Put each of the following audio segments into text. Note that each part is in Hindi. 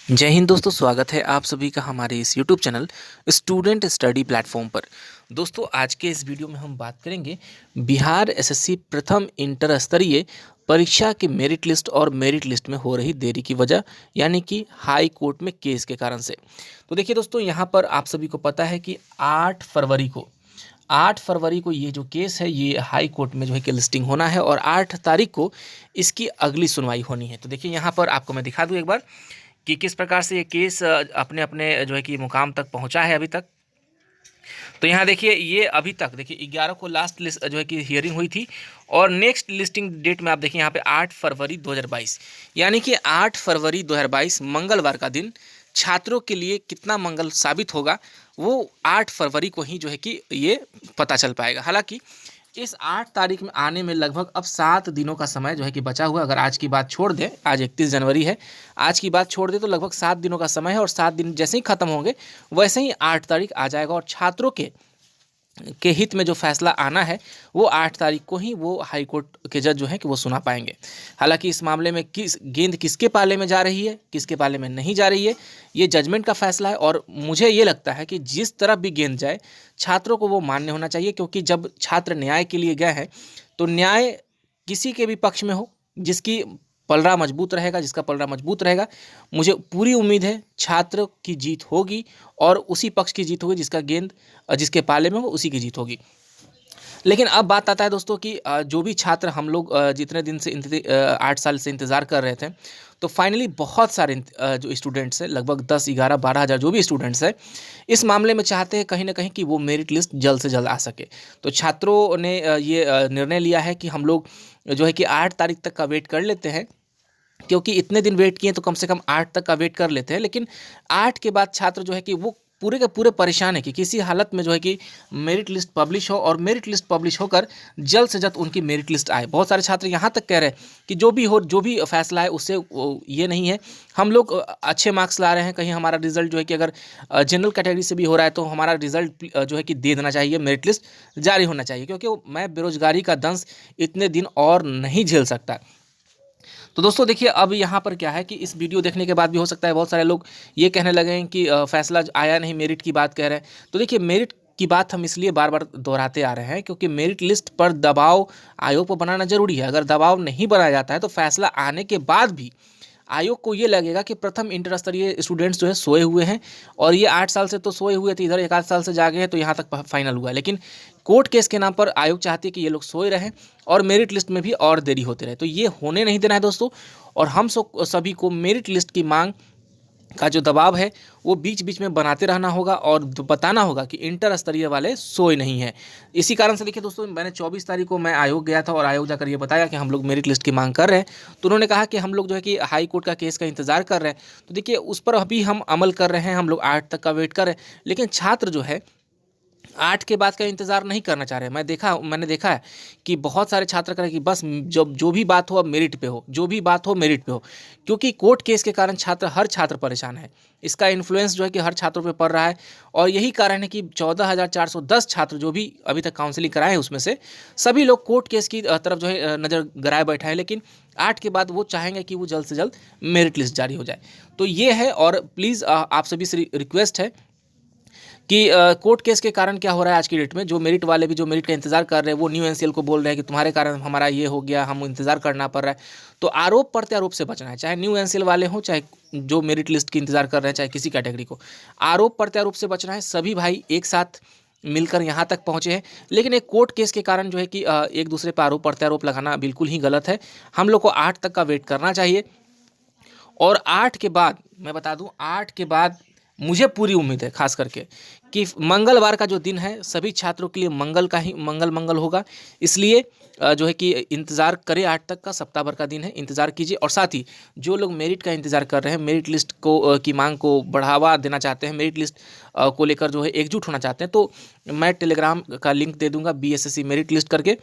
जय हिंद दोस्तों, स्वागत है आप सभी का हमारे इस YouTube channel student study platform पर। दोस्तों, आज के इस वीडियो में हम बात करेंगे बिहार एसएससी प्रथम इंटर स्तरीय परीक्षा की मेरिट लिस्ट और मेरिट लिस्ट में हो रही देरी की वजह, यानी कि हाई कोर्ट में केस के कारण से। तो देखिए दोस्तों, यहाँ पर आप सभी को पता है कि 8 फरवरी को ये जो केस है ये हाई कोर्ट में जो है कि लिस्टिंग होना है और 8 तारीख को इसकी अगली सुनवाई होनी है। तो देखिए यहाँ पर आपको मैं दिखा दूँ एक बार कि किस प्रकार से ये केस अपने अपने जो है कि मुकाम तक पहुंचा है अभी तक। तो यहाँ देखिए, ये अभी तक देखिए 11 को लास्ट लिस्ट जो है कि हियरिंग हुई थी और नेक्स्ट लिस्टिंग डेट में आप देखिए यहाँ पे 8 फरवरी 2022, यानी कि 8 फरवरी 2022 मंगलवार का दिन छात्रों के लिए कितना मंगल साबित होगा वो 8 फरवरी को ही जो है कि ये पता चल पाएगा। हालांकि इस 8 तारीख में आने में लगभग अब 7 दिनों का समय जो है कि बचा हुआ। अगर आज की बात छोड़ दें, आज 31 जनवरी है, आज की बात छोड़ दें तो लगभग 7 दिनों का समय है और 7 दिन जैसे ही खत्म होंगे वैसे ही 8 तारीख आ जाएगा और छात्रों के हित में जो फैसला आना है वो 8 तारीख को ही वो हाई कोर्ट के जज जो हैं कि वो सुना पाएंगे। हालांकि इस मामले में गेंद किसके पाले में जा रही है, किसके पाले में नहीं जा रही है, ये जजमेंट का फैसला है। और मुझे ये लगता है कि जिस तरफ भी गेंद जाए छात्रों को वो मान्य होना चाहिए, क्योंकि जब छात्र न्याय के लिए गए हैं तो न्याय किसी के भी पक्ष में हो, जिसकी पलड़ा मजबूत रहेगा, जिसका पलड़ा मजबूत रहेगा, मुझे पूरी उम्मीद है छात्र की जीत होगी और उसी पक्ष की जीत होगी जिसका गेंद जिसके पाले में हो उसी की जीत होगी। लेकिन अब बात आता है दोस्तों कि जो भी छात्र हम लोग जितने दिन से 8 साल से इंतज़ार कर रहे थे, तो फाइनली बहुत सारे जो स्टूडेंट्स हैं, लगभग 10, 11, 12 हज़ार जो भी स्टूडेंट्स हैं, इस मामले में चाहते हैं कहीं ना कहीं कि वो मेरिट लिस्ट जल्द से जल्द आ सके। तो छात्रों ने ये निर्णय लिया है कि हम लोग जो है कि 8 तारीख तक का वेट कर लेते हैं, क्योंकि इतने दिन वेट किए तो कम से कम 8 तक का वेट कर लेते हैं। लेकिन 8 के बाद छात्र जो है कि वो पूरे के पूरे परेशान है कि किसी हालत में जो है कि मेरिट लिस्ट पब्लिश हो और मेरिट लिस्ट पब्लिश होकर जल्द से जल्द उनकी मेरिट लिस्ट आए। बहुत सारे छात्र यहाँ तक कह रहे हैं कि जो भी हो, जो भी फैसला है उससे ये नहीं है, हम लोग अच्छे मार्क्स ला रहे हैं, कहीं हमारा रिजल्ट जो है कि अगर जनरल कैटेगरी से भी हो रहा है तो हमारा रिजल्ट जो है कि दे देना चाहिए, मेरिट लिस्ट जारी होना चाहिए, क्योंकि मैं बेरोजगारी का दंश इतने दिन और नहीं झेल सकता। तो दोस्तों देखिए, अब यहाँ पर क्या है कि इस वीडियो देखने के बाद भी हो सकता है बहुत सारे लोग ये कहने लगे हैं कि फैसला आया नहीं, मेरिट की बात कह रहे हैं। तो देखिए, मेरिट की बात हम इसलिए बार बार दोहराते आ रहे हैं क्योंकि मेरिट लिस्ट पर दबाव आयोग पर बनाना जरूरी है। अगर दबाव नहीं बनाया जाता है तो फैसला आने के बाद भी आयोग को ये लगेगा कि प्रथम इंटर स्तरीय स्टूडेंट्स जो है सोए हुए हैं और ये 8 साल से तो सोए हुए थे, इधर 1 आध साल से जागे हैं, तो यहाँ तक फाइनल हुआ है। लेकिन कोर्ट केस के नाम पर आयोग चाहती है कि ये लोग सोए रहें और मेरिट लिस्ट में भी और देरी होते रहे। तो ये होने नहीं देना है दोस्तों। और हम सभी को मेरिट लिस्ट की मांग का जो दबाव है वो बीच बीच में बनाते रहना होगा और बताना होगा कि इंटर स्तरीय वाले सोए नहीं हैं। इसी कारण से देखिए दोस्तों, मैंने 24 तारीख को मैं आयोग गया था और आयोग जाकर ये बताया कि हम लोग मेरिट लिस्ट की मांग कर रहे हैं। तो उन्होंने कहा कि हम लोग जो है कि हाई कोर्ट का केस का इंतजार कर रहे हैं। तो देखिए, उस पर अभी हम अमल कर रहे हैं, हम लोग 8 तक का वेट कर रहे हैं। लेकिन छात्र जो है 8 के बाद का इंतज़ार नहीं करना चाह रहे। मैंने देखा है कि बहुत सारे छात्र कह रहे हैं कि बस जब जो भी बात हो अब मेरिट पे हो, जो भी बात हो मेरिट पे हो, क्योंकि कोर्ट केस के कारण हर छात्र परेशान है। इसका इन्फ्लुएंस जो है कि हर छात्रों पे पड़ रहा है और यही कारण है कि 14,410 छात्र जो भी अभी तक काउंसलिंग कराए हैं उसमें से सभी लोग कोर्ट केस की तरफ जो है नज़र गड़ाए बैठा है। लेकिन 8 के बाद वो चाहेंगे कि वो जल्द से जल्द मेरिट लिस्ट जारी हो जाए। तो ये है। और प्लीज़ आप सभी से रिक्वेस्ट है कि कोर्ट केस के कारण क्या हो रहा है आज की डेट में, जो मेरिट वाले भी जो मेरिट का इंतजार कर रहे हैं वो न्यू एनसीएल को बोल रहे हैं कि तुम्हारे कारण हमारा ये हो गया, हम इंतजार करना पड़ रहा है। तो आरोप प्रत्यारोप से बचना है, चाहे न्यू एनसीएल वाले हों, चाहे जो मेरिट लिस्ट की इंतजार कर रहे हैं, चाहे किसी कैटेगरी को, आरोप प्रत्यारोप से बचना है। सभी भाई एक साथ मिलकर यहाँ तक पहुँचे हैं। लेकिन एक कोर्ट केस के कारण जो है कि एक दूसरे पर आरोप प्रत्यारोप लगाना बिल्कुल ही गलत है। हम लोग को 8 तक का वेट करना चाहिए। और 8 के बाद मैं बता दूं, 8 के बाद मुझे पूरी उम्मीद है खास करके कि मंगलवार का जो दिन है सभी छात्रों के लिए मंगल होगा। इसलिए जो है कि इंतज़ार करें, 8 तक का सप्ताह भर का दिन है, इंतज़ार कीजिए। और साथ ही जो लोग मेरिट का इंतज़ार कर रहे हैं, मेरिट लिस्ट को की मांग को बढ़ावा देना चाहते हैं, मेरिट लिस्ट को लेकर जो है एकजुट होना चाहते हैं, तो मैं टेलीग्राम का लिंक दे दूंगा, बीएसएससी मेरिट लिस्ट करके।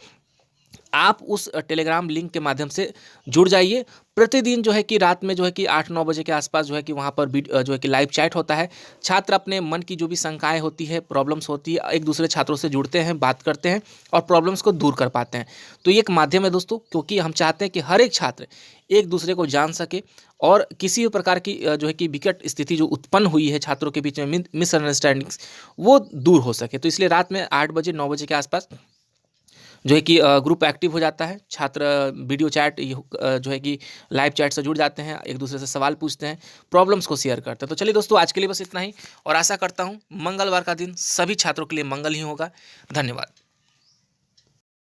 आप उस टेलीग्राम लिंक के माध्यम से जुड़ जाइए। प्रतिदिन जो है कि रात में जो है कि 8-9 बजे के आसपास जो है कि वहाँ पर जो है कि लाइव चैट होता है। छात्र अपने मन की जो भी शंकाएं होती है, प्रॉब्लम्स होती है, एक दूसरे छात्रों से जुड़ते हैं, बात करते हैं और प्रॉब्लम्स को दूर कर पाते हैं। तो ये एक माध्यम है दोस्तों, क्योंकि हम चाहते हैं कि हर एक छात्र एक दूसरे को जान सके और किसी भी प्रकार की जो है कि विकट स्थिति जो उत्पन्न हुई है छात्रों के बीच में, मिसअंडरस्टैंडिंग्स, वो दूर हो सके। तो इसलिए रात में 8 बजे 9 बजे के आसपास जो है कि ग्रुप एक्टिव हो जाता है, छात्र वीडियो चैट जो है कि लाइव चैट से जुड़ जाते हैं, एक दूसरे से सवाल पूछते हैं, प्रॉब्लम्स को शेयर करते हैं। तो चलिए दोस्तों, आज के लिए बस इतना ही, और आशा करता हूँ मंगलवार का दिन सभी छात्रों के लिए मंगल ही होगा। धन्यवाद।